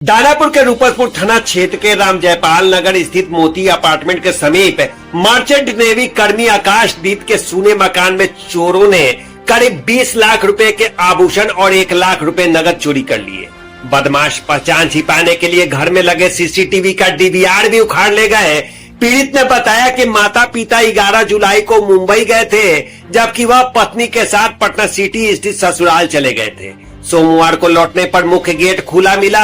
दानापुर के रूपसपुर थाना क्षेत्र के राम जयपाल नगर स्थित मोती अपार्टमेंट के समीप मर्चेंट नेवी कर्मी आकाशदीप के सूने मकान में चोरों ने करीब 20 लाख रुपए के आभूषण और 1 लाख रुपए नगद चोरी कर लिए। बदमाश पहचान छिपाने के लिए घर में लगे सीसीटीवी का डीवीआर भी उखाड़ ले गए। पीड़ित ने बताया कि माता पिता 11 जुलाई को मुंबई गए थे, जबकि वह पत्नी के साथ पटना सिटी स्थित ससुराल चले गए थे। सोमवार को लौटने पर मुख्य गेट खुला मिला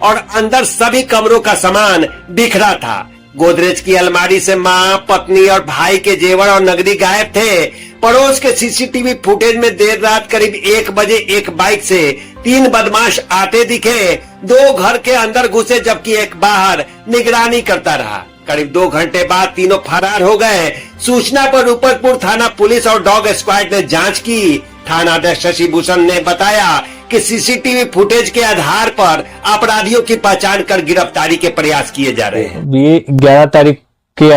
और अंदर सभी कमरों का सामान बिखरा था। गोदरेज की अलमारी से मां, पत्नी और भाई के जेवर और नकदी गायब थे। पड़ोस के सीसीटीवी फुटेज में देर रात करीब 1 बजे एक बाइक से 3 बदमाश आते दिखे। 2 घर के अंदर घुसे जबकि एक बाहर निगरानी करता रहा। करीब 2 घंटे बाद तीनों फरार हो गए। सूचना पर रूपसपुर थाना पुलिस और डॉग स्क्वाड ने जांच की। थानाध्यक्ष शशि भूषण ने बताया कि सीसीटीवी फुटेज के आधार पर अपराधियों की पहचान कर गिरफ्तारी के प्रयास किए जा रहे हैं। ये 11 तारीख के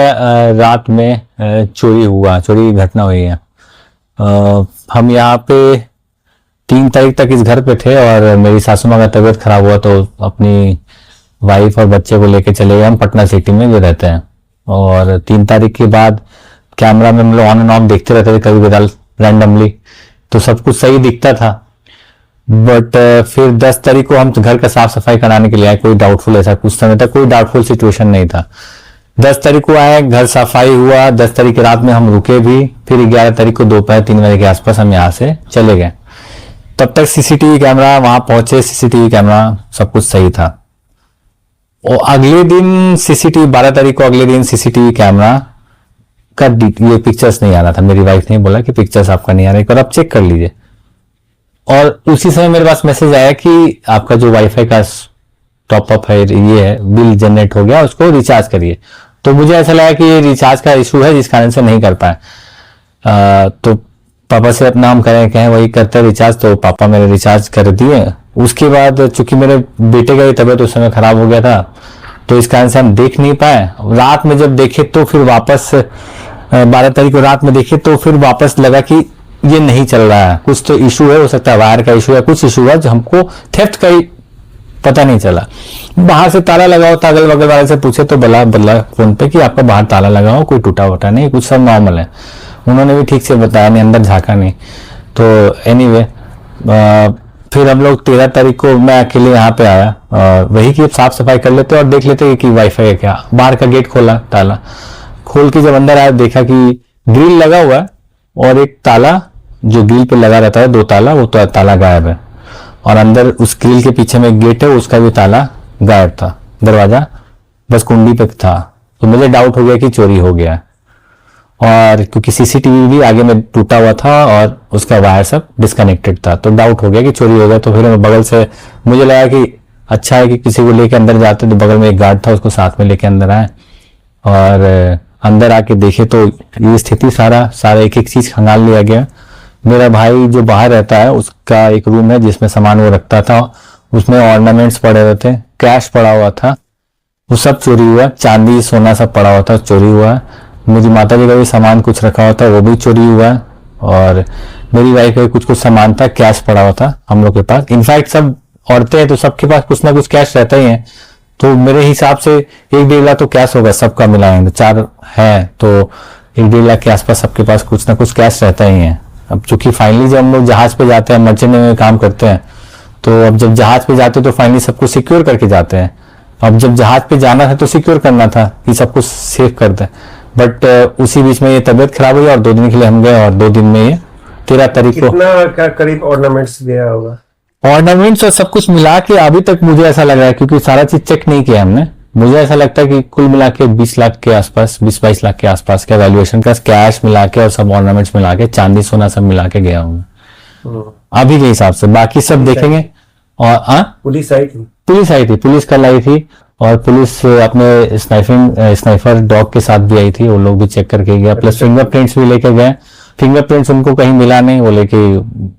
रात में चोरी की घटना हुई है। हम यहाँ पे 3 तारीख तक इस घर पे थे और मेरी सासू माँ का तबीयत खराब हुआ तो अपनी वाइफ और बच्चे को लेके चले गए। हम पटना सिटी में भी रहते हैं और 3 तारीख के बाद कैमरा में हम लोग ऑन एंड ऑफ देखते रहते थे, कभी कदाल रैंडमली, तो सब कुछ सही दिखता था। बट फिर 10 तारीख को हम घर का साफ सफाई कराने के लिए आए। कोई डाउटफुल, ऐसा कुछ समय तक कोई डाउटफुल सिचुएशन नहीं था। 10 तारीख को आए, घर सफाई हुआ। 10 तारीख की रात में हम रुके भी। फिर 11 तारीख को दोपहर 3 बजे के आसपास हम यहाँ से चले गए। तब तक सीसीटीवी कैमरा वहां पहुंचे, सीसीटीवी कैमरा सब कुछ सही था। और अगले दिन सीसीटीवी 12 तारीख को अगले दिन सीसीटीवी कैमरा का ये पिक्चर्स नहीं आ रहा था। मेरी वाइफ ने बोला कि पिक्चर्स आपका नहीं आ रहा है, आप चेक कर लीजिए। और उसी समय मेरे पास मैसेज आया कि आपका जो वाईफाई का टॉप अप है, ये है, बिल जनरेट हो गया, उसको रिचार्ज करिए। तो मुझे ऐसा लगा कि ये रिचार्ज का इशू है जिस कारण से नहीं कर पाए। तो पापा से अपना हम कहें वही करते हैं रिचार्ज, तो पापा मेरे रिचार्ज कर दिए। उसके बाद चूंकि मेरे बेटे का तबीयत उस समय खराब हो गया था तो इस कारण से हम देख नहीं पाए। रात में जब देखे तो फिर वापस 12 तारीख को रात में देखे तो फिर वापस लगा कि ये नहीं चल रहा है, कुछ तो इशू है, हो सकता है वायर का इशू है, कुछ इशू है जो हमको थेफ्ट का ही पता नहीं चला। बाहर से ताला लगा हो, अगल बगल वाले से पूछे तो बल्ला फोन पे कि आपका बाहर ताला लगा हो, कोई टूटा वूटा नहीं, कुछ सब नॉर्मल है। उन्होंने भी ठीक से बताया नहीं, अंदर झांका नहीं। तो एनीवे फिर हम लोग 13 तारीख को मैं अकेले यहाँ पे आया और वही कि साफ सफाई कर लेते और देख लेते कि वाईफाई है क्या। बाहर का गेट खोला, ताला खोल के जब अंदर आया देखा कि ग्रिल लगा हुआ है और एक ताला जो ग्रिल पे लगा रहता है, 2 ताला, वो तो ताला गायब है। और अंदर उस ग्रिल के पीछे में गेट है, उसका भी ताला गायब था। दरवाजा बस कुंडी पे था। तो मुझे डाउट हो गया कि चोरी हो गया। और क्योंकि सीसीटीवी भी आगे में टूटा हुआ था और उसका वायर सब डिस्कनेक्टेड था, तो डाउट हो गया कि चोरी हो गया। तो फिर बगल से मुझे लगा कि अच्छा है कि किसी को लेके अंदर जाते, तो बगल में एक गार्ड था, उसको साथ में लेके अंदर आए और अंदर आके देखे तो ये स्थिति सारा एक एक चीज खंगाल लिया गया। मेरा भाई जो बाहर रहता है उसका एक रूम है जिसमें सामान वो रखता था, उसमें ऑर्नामेंट्स पड़े हुए थे, कैश पड़ा हुआ था, वो सब चोरी हुआ। चांदी सोना सब पड़ा हुआ था, चोरी हुआ। मेरी माता जी का भी सामान कुछ रखा हुआ था, वो भी चोरी हुआ। और मेरी वाइफ का कुछ सामान था, कैश पड़ा हुआ था हम लोग के पास। इनफैक्ट सब औरतें हैं तो सबके पास कुछ ना कुछ कैश रहता ही है। तो मेरे हिसाब से 1-1.5 लाख तो कैश होगा सबका मिलाएंगे, 4 है तो 1-1.5 लाख के आसपास सबके पास कुछ ना कुछ कैश रहता ही है। अब चूंकि फाइनली जब हम लोग जहाज पे जाते हैं, मर्चेंट में काम करते हैं, तो अब जब जहाज पे जाते हैं तो फाइनली सब कुछ सिक्योर करके जाते हैं। अब जब जहाज पे जाना था तो सिक्योर करना था कि सब कुछ सेफ करते हैं। बट उसी बीच में ये तबीयत खराब हुई और 2 दिन के लिए हम गए और 2 दिन में ये 13 तारीख को कितना करीब ऑर्नामेंट्स गया होगा? ऑर्नामेंट्स और सब कुछ मिला के अभी तक मुझे ऐसा लग रहा है, क्योंकि सारा चीज चेक नहीं किया हमने, मुझे ऐसा लगता है कि कुल मिला के 20 लाख के आसपास, 20-22 लाख के आसपास का वैल्यूएशन का कैश मिला के और सब ऑर्नामेंट्स मिला के, चांदी सोना सब मिला के गया हूँ अभी के हिसाब से। बाकी सब देखेंगे। और पुलिस आई थी, पुलिस कल आई थी और पुलिस अपने स्नाइपर डॉग के साथ भी आई थी, वो लोग भी चेक करके गया। प्लस फिंगरप्रिंट्स भी लेके गए। फिंगरप्रिंट्स उनको कहीं मिला नहीं, वो लेके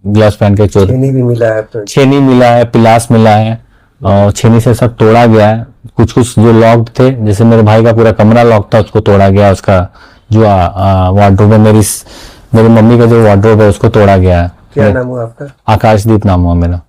ग्लव्स पहन के चोरी। छेनी भी मिला है, छेनी मिला है, पिलास मिला है और छेनी से सब तोड़ा गया है। कुछ जो लॉक्ड थे, जैसे मेरे भाई का पूरा कमरा लॉक था, उसको तोड़ा गया। उसका जो वार्डरोब है, मेरी मम्मी का जो वार्डरोब है उसको तोड़ा गया है। क्या नाम हुआ आपका? आकाशदीप नाम हुआ मेरा।